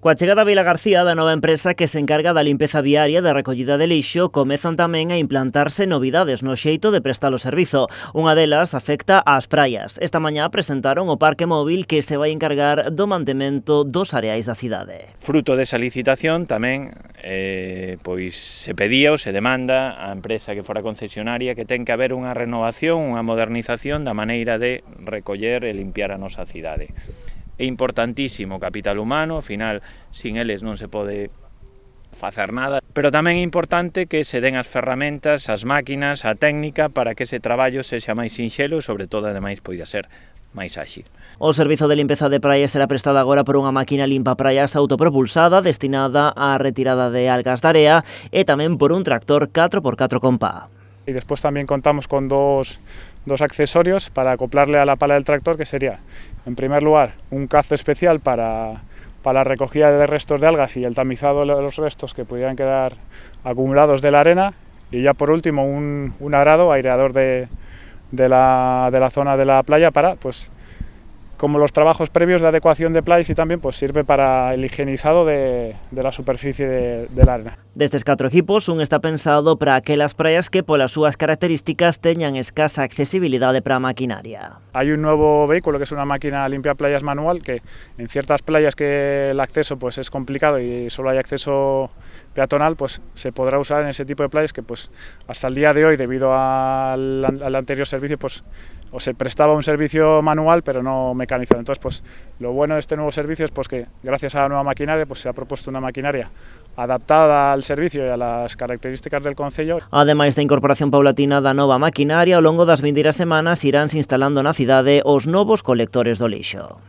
Coa chegada a Vilagarcía da nova empresa que se encarga da limpeza viaria e da recollida de lixo, comezan tamén a implantarse novidades no xeito de prestar o servizo. Unha delas afecta ás praias. Esta mañá presentaron o parque móvil que se vai encargar do mantemento dos areais da cidade. Fruto desa licitación tamén pois se pedía ou se demanda á empresa que fora concesionaria que ten que haber unha renovación, unha modernización da maneira de recoller e limpiar a nosa cidade. É importantísimo o capital humano, ao final, sin eles non se pode facer nada, pero tamén é importante que se den as ferramentas, as máquinas, a técnica para que ese traballo sexa máis sinxelo e, sobre todo, ademais, poida ser máis áxil. O servizo de limpeza de praias será prestado agora por unha máquina limpa praias autopropulsada destinada á retirada de algas da area e tamén por un tractor 4x4 con pá. Y después también contamos con dos accesorios para acoplarle a la pala del tractor, que sería, en primer lugar, un cazo especial para la recogida de restos de algas y el tamizado de los restos que pudieran quedar acumulados de la arena, y ya por último un arado, aireador de la zona de la playa para, pues, como los trabajos previos de adecuación de playas, y también pues sirve para el higienizado de la superficie de la arena. Destes 4 equipos, un está pensado para aquelas praias que polas súas características teñan escasa accesibilidade para a maquinaria. Hay un nuevo vehículo que es una máquina limpia playas manual, que en ciertas playas que el acceso pues es complicado y solo hay acceso peatonal, pues se podrá usar en ese tipo de playas que pues hasta el día de hoy, debido al anterior servicio, pues o se prestaba un servicio manual pero no mecanizado. Entonces, pues lo bueno de este nuevo servicio es pues que gracias a la nueva maquinaria pues se ha propuesto una maquinaria adaptada al servicio e a las características del concello. Ademais da incorporación paulatina da nova maquinaria, ao longo das vindeiras semanas iránse instalando na cidade os novos colectores do lixo.